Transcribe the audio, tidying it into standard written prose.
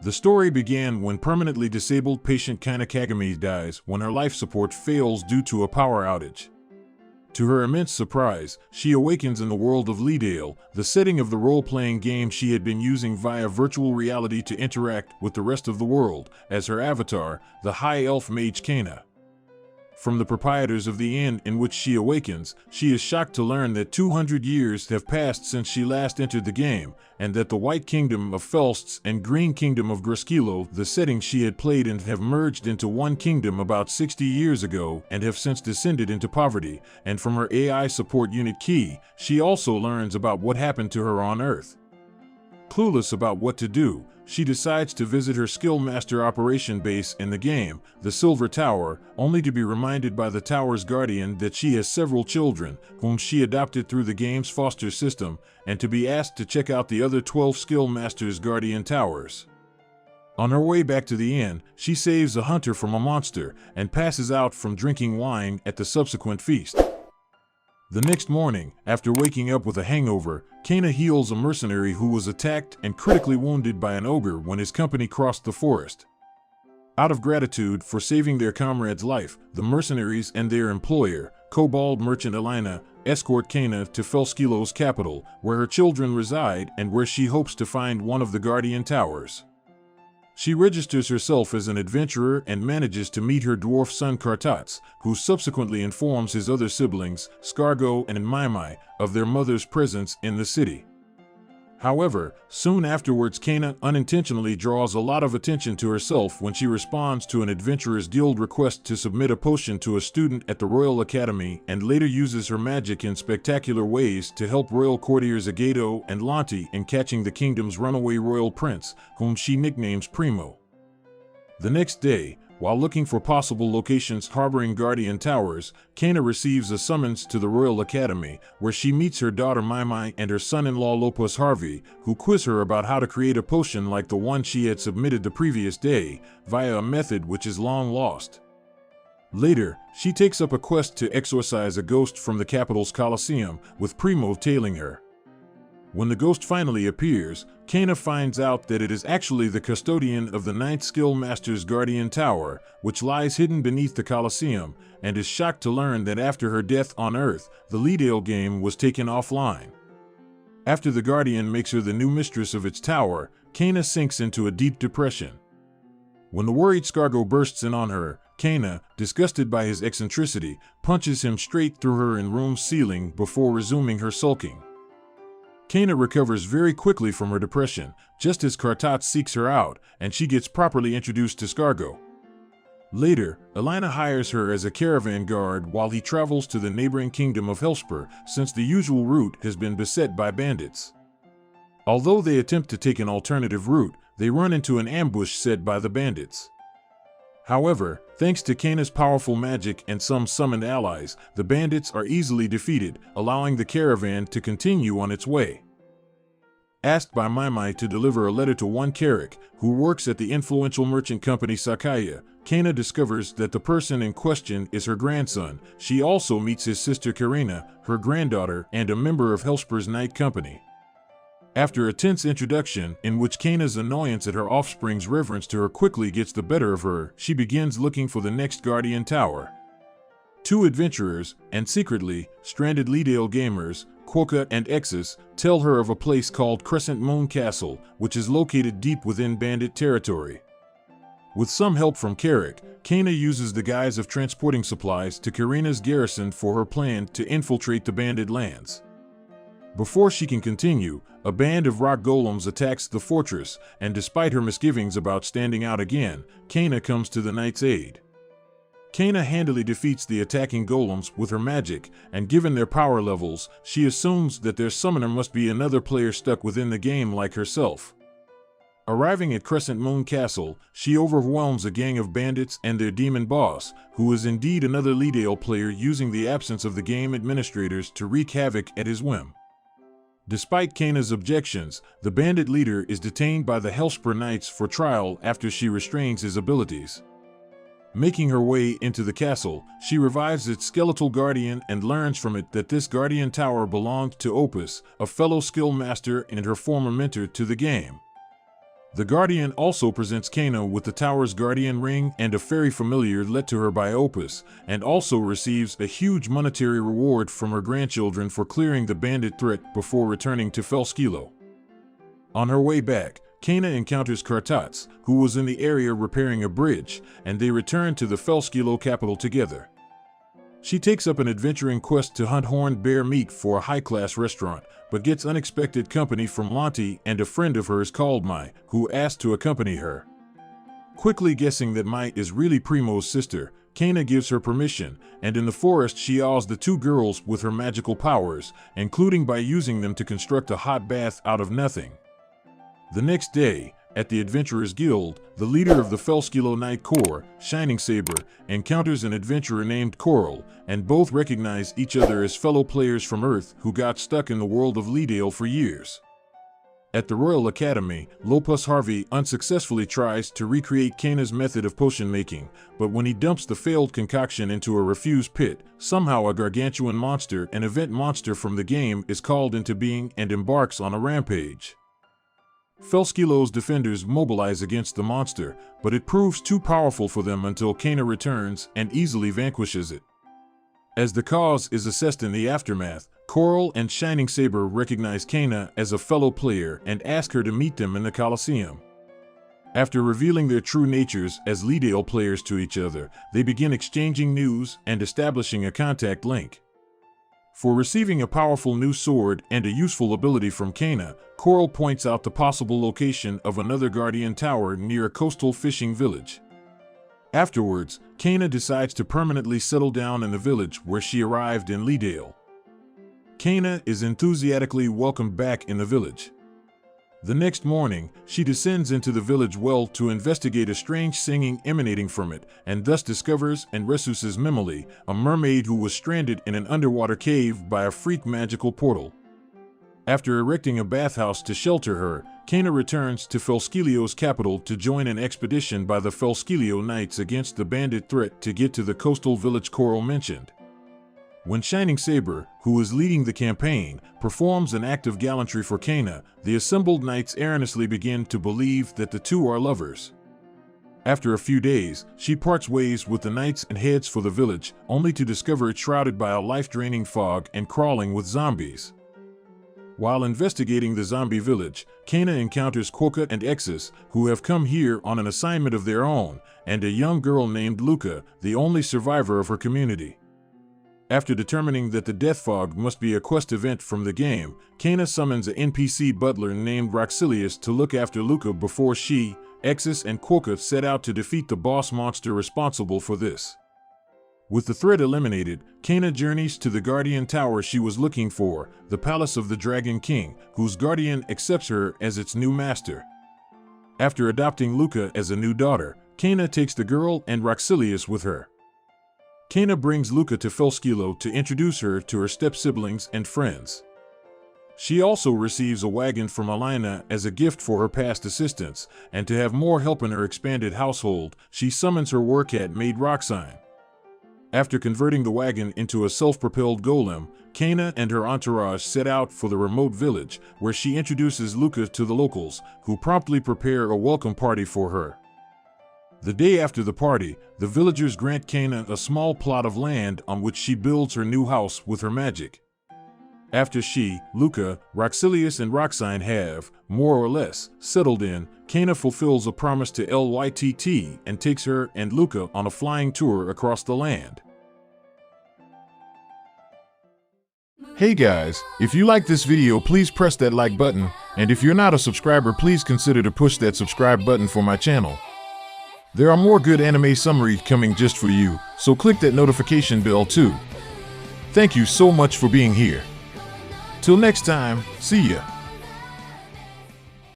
The story began when permanently disabled patient Keina Kagami dies when her life support fails due to a power outage. To her immense surprise, she awakens in the world of Leadale, the setting of the role-playing game she had been using via virtual reality to interact with the rest of the world, as her avatar, the high elf mage Cayna. From the proprietors of the inn in which she awakens, she is shocked to learn that 200 years have passed since she last entered the game, and that the White Kingdom of Felsts and Green Kingdom of Graskilo, the settings she had played in, have merged into one kingdom about 60 years ago and have since descended into poverty. And from her AI support unit Key, she also learns about what happened to her on Earth. Clueless about what to do, she decides to visit her skill master operation base in the game, the Silver Tower, only to be reminded by the tower's guardian that she has several children, whom she adopted through the game's foster system, and to be asked to check out the other 12 skill masters' guardian towers. On her way back to the inn, she saves a hunter from a monster and passes out from drinking wine at the subsequent feast. The next morning, after waking up with a hangover, Cayna heals a mercenary who was attacked and critically wounded by an ogre when his company crossed the forest. Out of gratitude for saving their comrade's life, the mercenaries and their employer, kobold merchant Elena, escort Cayna to Felskilo's capital, where her children reside and where she hopes to find one of the guardian towers. She registers herself as an adventurer and manages to meet her dwarf son Kartats, who subsequently informs his other siblings, Scargo and Maimai, of their mother's presence in the city. However, soon afterwards Cayna unintentionally draws a lot of attention to herself when she responds to an Adventurers Guild request to submit a potion to a student at the Royal Academy, and later uses her magic in spectacular ways to help royal courtiers Agato and Lanti in catching the kingdom's runaway royal prince, whom she nicknames Primo. The next day, while looking for possible locations harboring guardian towers, Cayna receives a summons to the Royal Academy, where she meets her daughter Maimai and her son-in-law Lopus Harvey, who quiz her about how to create a potion like the one she had submitted the previous day, via a method which is long lost. Later, she takes up a quest to exorcise a ghost from the capital's Colosseum, with Primo tailing her. When the ghost finally appears, Cayna finds out that it is actually the custodian of the 9th Skill Master's Guardian Tower, which lies hidden beneath the Colosseum, and is shocked to learn that after her death on Earth, the Leadale game was taken offline. After the Guardian makes her the new mistress of its tower, Cayna sinks into a deep depression. When the worried Scargo bursts in on her, Cayna, disgusted by his eccentricity, punches him straight through her in room's ceiling before resuming her sulking. Cayna recovers very quickly from her depression, just as Kartats seeks her out, and she gets properly introduced to Scargo. Later, Elena hires her as a caravan guard while he travels to the neighboring kingdom of Helspur, since the usual route has been beset by bandits. Although they attempt to take an alternative route, they run into an ambush set by the bandits. However, thanks to Cayna's powerful magic and some summoned allies, the bandits are easily defeated, allowing the caravan to continue on its way. Asked by Maimai to deliver a letter to one Carrick, who works at the influential merchant company Sakaya, Cayna discovers that the person in question is her grandson. She also meets his sister Karina, her granddaughter, and a member of Helspur's night company. After a tense introduction, in which Cayna's annoyance at her offspring's reverence to her quickly gets the better of her, she begins looking for the next Guardian Tower. Two adventurers, and secretly, stranded Leadale gamers, Quokka and Exus, tell her of a place called Crescent Moon Castle, which is located deep within bandit territory. With some help from Carrick, Cayna uses the guise of transporting supplies to Karina's garrison for her plan to infiltrate the bandit lands. Before she can continue, a band of rock golems attacks the fortress, and despite her misgivings about standing out again, Cayna comes to the knight's aid. Cayna handily defeats the attacking golems with her magic, and given their power levels, she assumes that their summoner must be another player stuck within the game like herself. Arriving at Crescent Moon Castle, she overwhelms a gang of bandits and their demon boss, who is indeed another Leadale player using the absence of the game administrators to wreak havoc at his whim. Despite Cayna's objections, the bandit leader is detained by the Helspur Knights for trial after she restrains his abilities. Making her way into the castle, she revives its skeletal guardian and learns from it that this guardian tower belonged to Opus, a fellow skill master and her former mentor to the game. The Guardian also presents Cayna with the tower's guardian ring and a fairy familiar let to her by Opus, and also receives a huge monetary reward from her grandchildren for clearing the bandit threat before returning to Felskilo. On her way back, Cayna encounters Kartats, who was in the area repairing a bridge, and they return to the Felskilo capital together. She takes up an adventuring quest to hunt horned bear meat for a high-class restaurant, but gets unexpected company from Lanti and a friend of hers called Mai, who asked to accompany her. Quickly guessing that Mai is really Primo's sister, Cayna gives her permission, and in the forest she awes the two girls with her magical powers, including by using them to construct a hot bath out of nothing. The next day, at the Adventurers Guild, the leader of the Felskilo Knight Corps, Shining Saber, encounters an adventurer named Coral, and both recognize each other as fellow players from Earth who got stuck in the world of Leadale for years. At the Royal Academy, Lopus Harvey unsuccessfully tries to recreate Cayna's method of potion making, but when he dumps the failed concoction into a refuse pit, somehow a gargantuan monster, an event monster from the game, is called into being and embarks on a rampage. Felskilo's defenders mobilize against the monster, but it proves too powerful for them until Cayna returns and easily vanquishes it. As the cause is assessed in the aftermath, Coral and Shining Saber recognize Cayna as a fellow player and ask her to meet them in the Colosseum. After revealing their true natures as Leadale players to each other, they begin exchanging news and establishing a contact link. For receiving a powerful new sword and a useful ability from Cayna, Coral points out the possible location of another Guardian Tower near a coastal fishing village. Afterwards, Cayna decides to permanently settle down in the village where she arrived in Leadale. Cayna is enthusiastically welcomed back in the village. The next morning, she descends into the village well to investigate a strange singing emanating from it, and thus discovers and rescues Mimily, a mermaid who was stranded in an underwater cave by a freak magical portal. After erecting a bathhouse to shelter her, Cayna returns to Felskilio's capital to join an expedition by the Felskilio Knights against the bandit threat to get to the coastal village Coral mentioned. When Shining Saber, who is leading the campaign, performs an act of gallantry for Cayna, the assembled knights erroneously begin to believe that the two are lovers. After a few days, she parts ways with the knights and heads for the village, only to discover it shrouded by a life-draining fog and crawling with zombies. While investigating the zombie village, Cayna encounters Quokka and Exus, who have come here on an assignment of their own, and a young girl named Luca, the only survivor of her community. After determining that the Death Fog must be a quest event from the game, Cayna summons an NPC butler named Roxilius to look after Luca before she, Exus, and Quokka set out to defeat the boss monster responsible for this. With the threat eliminated, Cayna journeys to the Guardian Tower she was looking for, the Palace of the Dragon King, whose guardian accepts her as its new master. After adopting Luca as a new daughter, Cayna takes the girl and Roxilius with her. Cayna brings Luca to Felskilo to introduce her to her step-siblings and friends. She also receives a wagon from Alina as a gift for her past assistance, and to have more help in her expanded household, she summons her work-cat maid Roxine. After converting the wagon into a self-propelled golem, Cayna and her entourage set out for the remote village, where she introduces Luca to the locals, who promptly prepare a welcome party for her. The day after the party, the villagers grant Cayna a small plot of land on which she builds her new house with her magic. After she, Luca, Roxilius, and Roxine have, more or less, settled in, Cayna fulfills a promise to LYTT and takes her and Luca on a flying tour across the land. Hey guys, if you like this video, please press that like button, and if you're not a subscriber, please consider to push that subscribe button for my channel. There are more good anime summaries coming just for you, so click that notification bell too. Thank you so much for being here. Till next time, see ya.